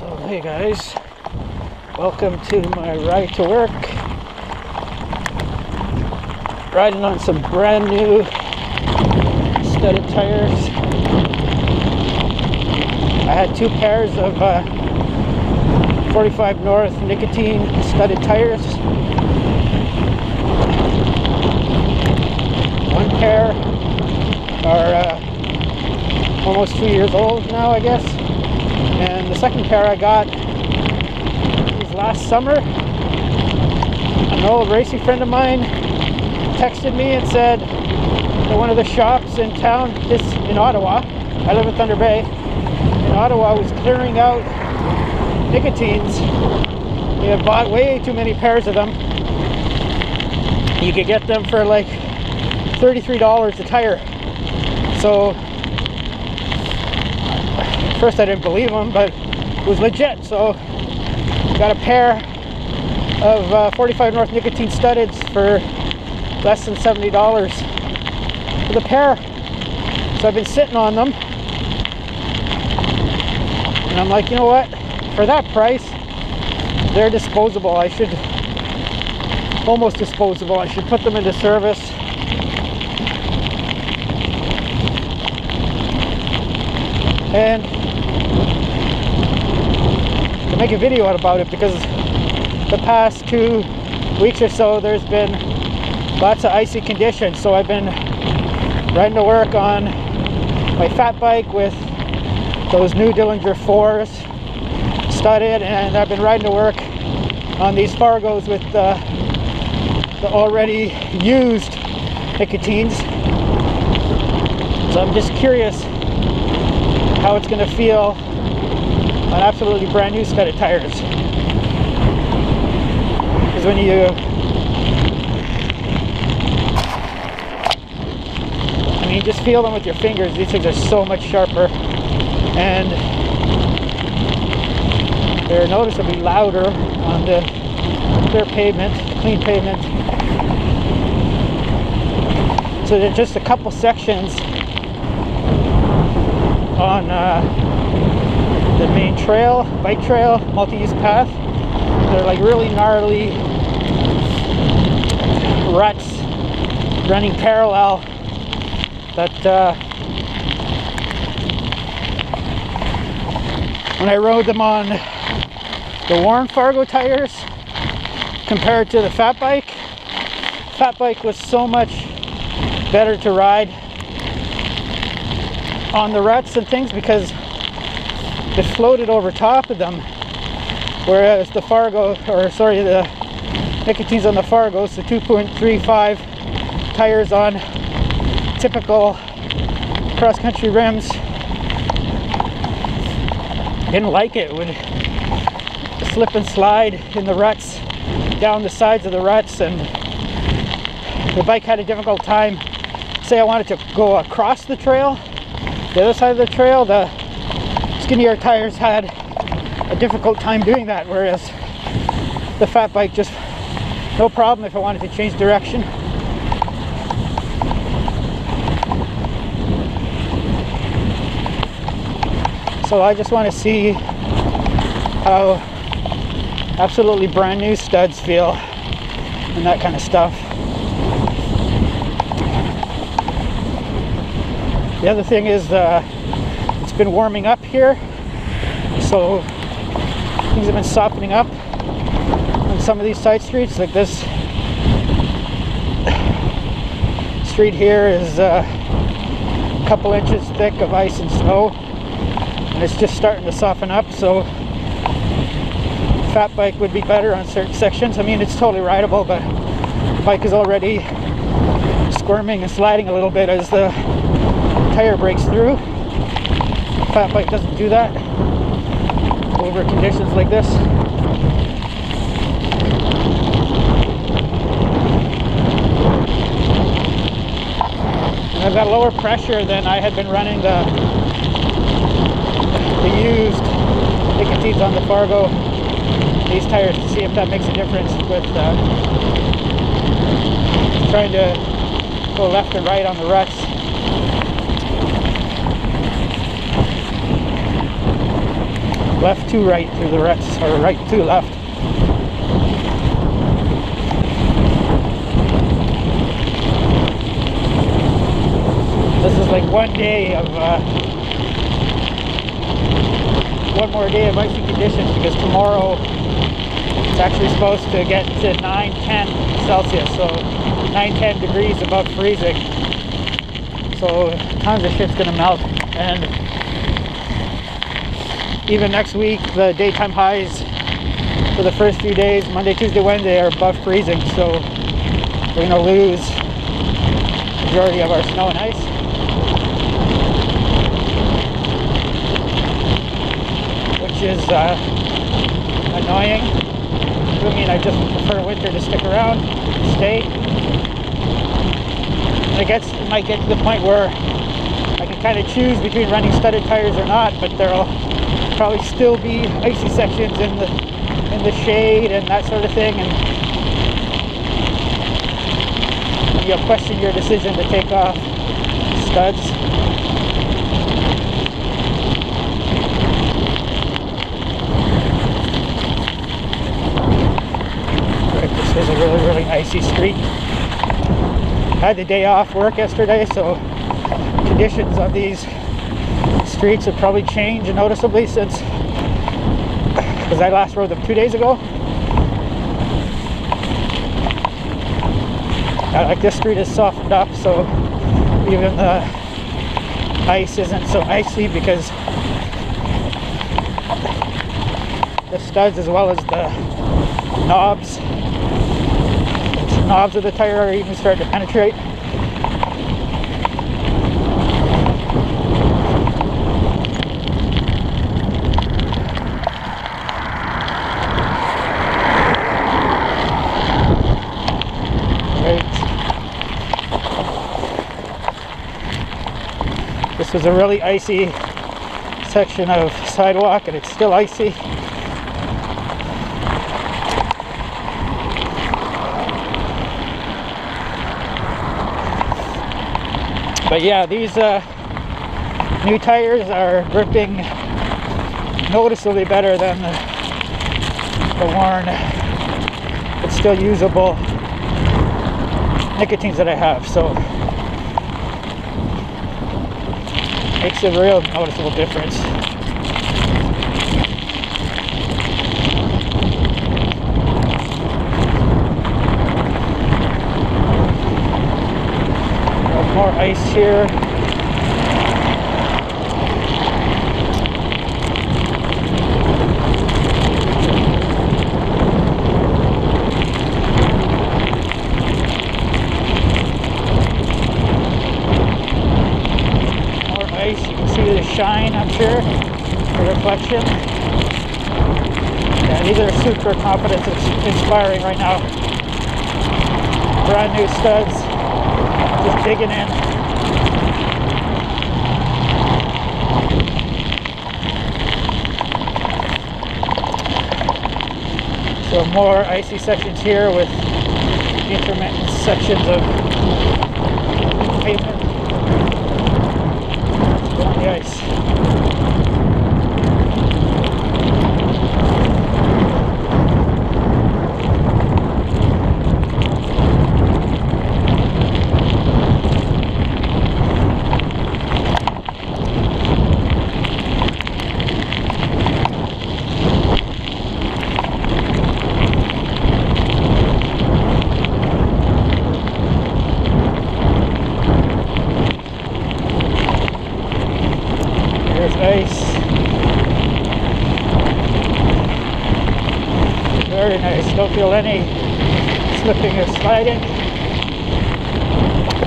So hey guys, welcome to my ride to work. Riding on some brand new studded tires. I had two pairs of 45nrth Nicotine studded tires. One pair are almost 2 years old now, I guess. And the second pair I got last summer. An old racing friend of mine texted me and said that one of the shops in town, in Ottawa, I live in Thunder Bay, in Ottawa, was clearing out nicotines. He had bought way too many pairs of them. You could get them for like $33 a tire. So first I didn't believe him, but it was legit. So got a pair of 45nrth Nicotine studdeds for less than $70 for the pair. So I've been sitting on them, and I'm like, you know what? For that price, they're disposable. I should, almost disposable. I should put them into service. And to make a video out about it, because the past 2 weeks or so there's been lots of icy conditions. So I've been riding to work on my fat bike with those new Dillinger 4s studded, and I've been riding to work on these Fargos with the already used nicotines. So I'm just curious how it's going to feel on absolutely brand new studded tires. Because when you, just feel them with your fingers, these things are so much sharper, and they're noticeably louder on the clear pavement, clean pavement. So there's just a couple sections on the main trail, bike trail, multi-use path. They're like really gnarly ruts running parallel that when I rode them on the worn Fargo tires compared to the fat bike was so much better to ride on the ruts and things because it floated over top of them, whereas the the Nicotines on the Fargos, the 2.35 tires on typical cross-country rims, didn't like it. It would slip and slide in the ruts, down the sides of the ruts, and the bike had a difficult time. Say I wanted to go across the trail, the other side of the trail, the skinnier tires had a difficult time doing that, whereas the fat bike just no problem if I wanted to change direction. So I just want to see how absolutely brand new studs feel and that kind of stuff. The other thing is it's been warming up here, so things have been softening up on some of these side streets. Like this street here is a couple inches thick of ice and snow, and it's just starting to soften up, so fat bike would be better on certain sections. I mean, it's totally rideable, but the bike is already squirming and sliding a little bit as the tire breaks through. Fat bike doesn't do that over conditions like this. And I've got lower pressure than I had been running the used Nicotines on the Fargo, these tires, to see if that makes a difference with trying to go left and right on the ruts. left to right through the ruts, or right to left. This is like one day of one more day of icy conditions, because tomorrow it's actually supposed to get to 9-10 Celsius, so 9-10 degrees above freezing. So tons of shit's gonna melt, and even next week the daytime highs for the first few days, Monday, Tuesday, Wednesday, are above freezing, so we're gonna lose the majority of our snow and ice. Which is annoying. I mean, I just prefer winter to stick around, stay. And it might get to the point where I can kind of choose between running studded tires or not, but there'll probably still be icy sections in the shade and that sort of thing, and you'll question your decision to take off studs. This was a really icy street. I had the day off work yesterday, so conditions on these streets have probably changed noticeably since, because I last rode them 2 days ago. Like, this street is softened up, so even the ice isn't so icy, because the studs as well as the knobs of the tire are even starting to penetrate. This was a really icy section of sidewalk, and it's still icy. But yeah, these new tires are gripping noticeably better than the worn but still usable nicotines that I have, so makes a real noticeable difference. More ice here. More ice. You can see the shine, I'm sure, the reflection. Yeah, these are super confidence inspiring right now. Brand new studs. Just digging in. So more icy sections here with intermittent sections of pavement on the ice. Ice. Very nice. Don't feel any slipping or sliding.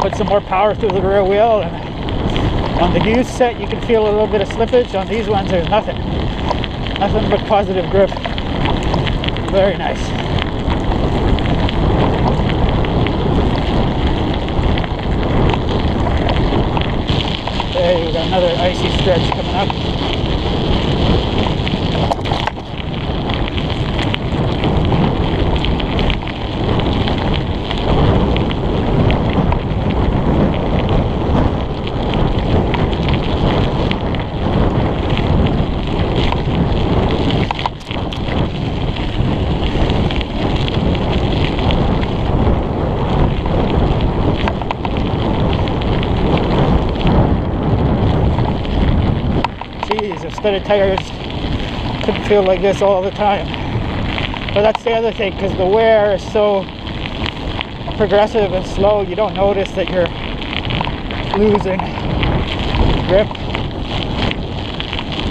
Put some more power through the rear wheel, and on the used set you can feel a little bit of slippage. On these ones there's nothing. Nothing but positive grip. Very nice. Okay, we got another icy stretch coming up. studded tires couldn't feel like this all the time. But that's the other thing, because the wear is so progressive and slow, you don't notice that you're losing grip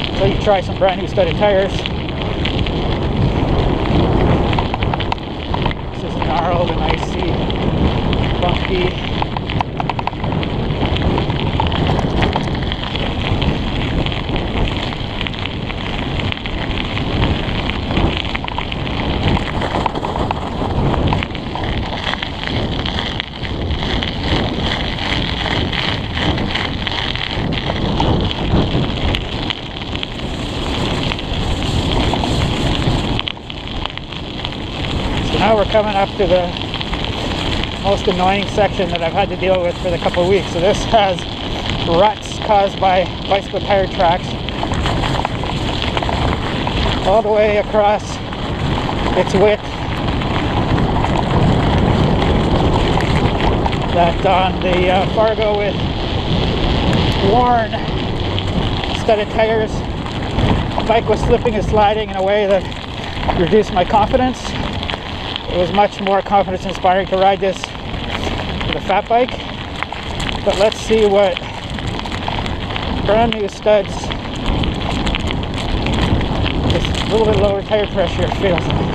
until you try some brand new studded tires. This is gnarled and icy, bumpy. Now we're coming up to the most annoying section that I've had to deal with for the couple of weeks. So this has ruts caused by bicycle tire tracks all the way across its width. That on the Fargo with worn studded tires, the bike was slipping and sliding in a way that reduced my confidence. It was much more confidence inspiring to ride this with a fat bike. But let's see what brand new studs, this little bit lower tire pressure feels like.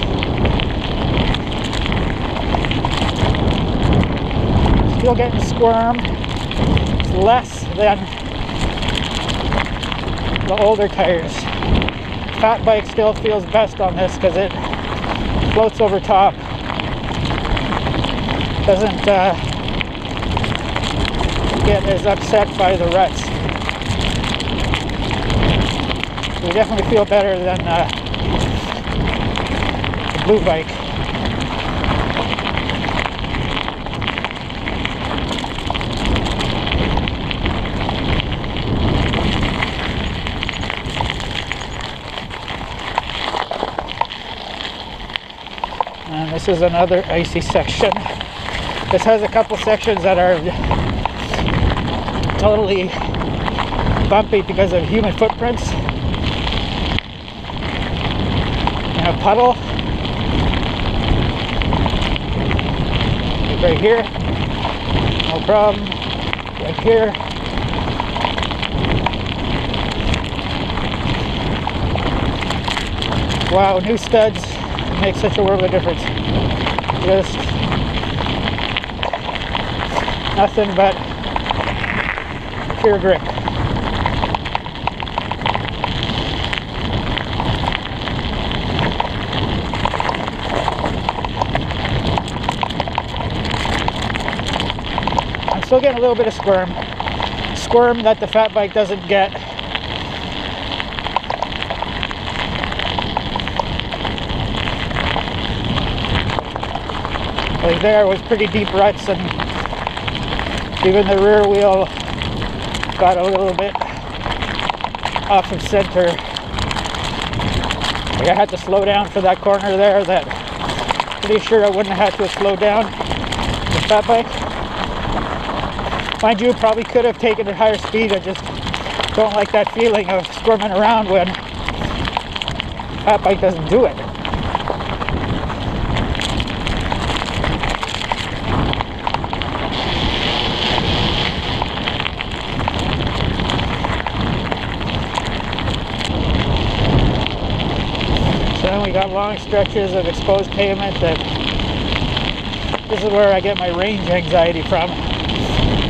Still getting squirmed. It's less than the older tires. Fat bike still feels best on this because it floats over top. Doesn't get as upset by the ruts. We definitely feel better than the blue bike. And this is another icy section. This has a couple sections that are totally bumpy because of human footprints. And a puddle right here, no problem. Right here, wow, new studs make such a world of difference. Just nothing but pure grip. I'm still getting a little bit of squirm that the fat bike doesn't get. Like there was pretty deep ruts, and even the rear wheel got a little bit off of center. Like I had to slow down for that corner there. That pretty sure I wouldn't have had to slow down with that bike. Mind you, probably could have taken it higher speed. I just don't like that feeling of squirming around when that bike doesn't do it. Then we got long stretches of exposed pavement. That this is where I get my range anxiety from.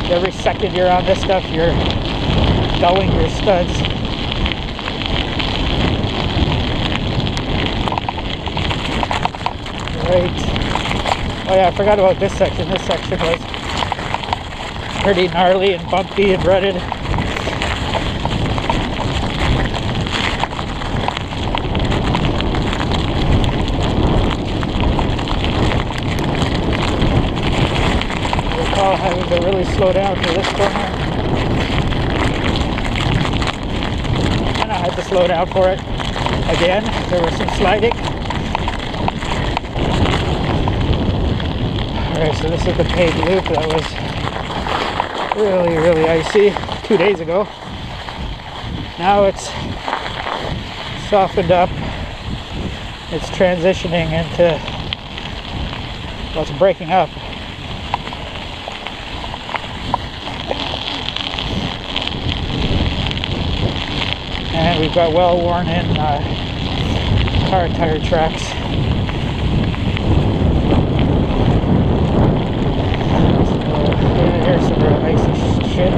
Every second you're on this stuff, you're dulling your studs. Right. Oh yeah, I forgot about this section. This section was pretty gnarly and bumpy and rutted. Having to really slow down for this corner, and I had to slow down for it again. There was some sliding. Alright, so this is the paved loop that was really icy 2 days ago. Now it's softened up. It's transitioning into, well, it's breaking up. And we've got well worn in car tire tracks. Here's some real icy shit.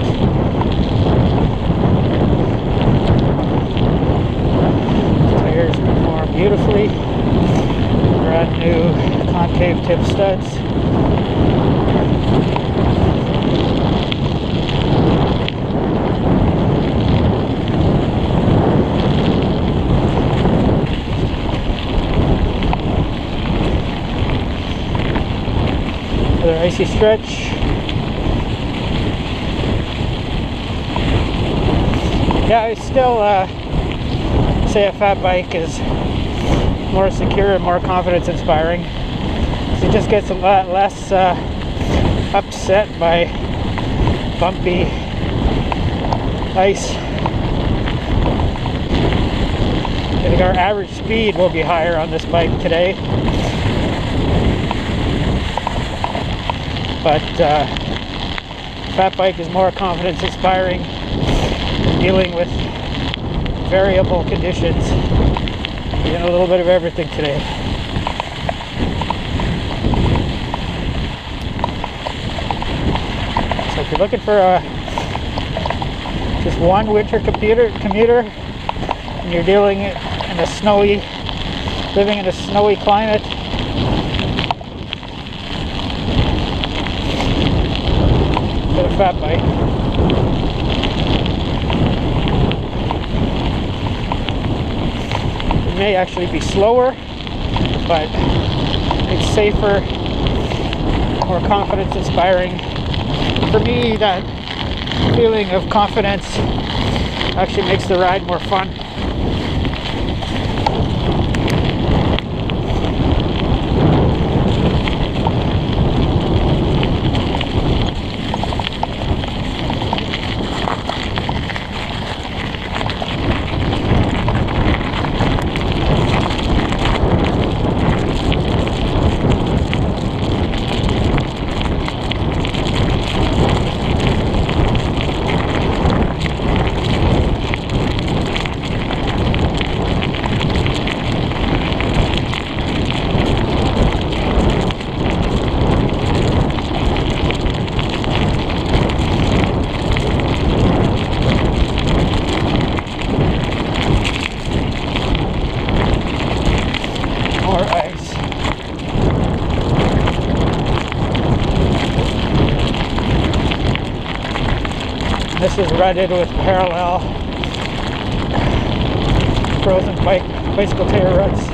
Tires perform beautifully. Brand new concave tip studs. Another icy stretch. Yeah, I still say a fat bike is more secure and more confidence inspiring. So it just gets a lot less upset by bumpy ice. I think our average speed will be higher on this bike today. But fat bike is more confidence inspiring, dealing with variable conditions. We're doing a little bit of everything today. So if you're looking for just one winter commuter and you're dealing in a snowy, living in a snowy climate, get a fat bike. It may actually be slower, but it's safer, more confidence inspiring. For me, that feeling of confidence actually makes the ride more fun. This is rutted with parallel frozen bicycle tire ruts.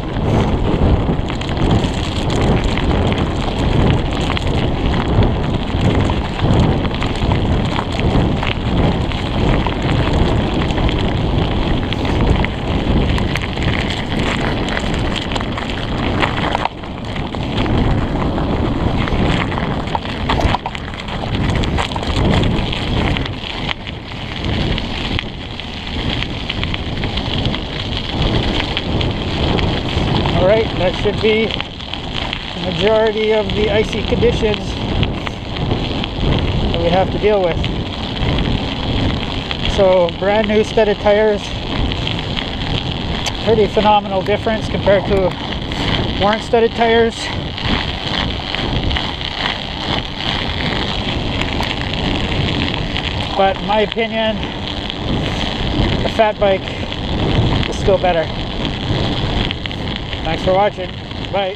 Alright, that should be the majority of the icy conditions that we have to deal with. So, brand new studded tires. Pretty phenomenal difference compared to weren't studded tires. But in my opinion, the fat bike is still better. Thanks for watching. Bye.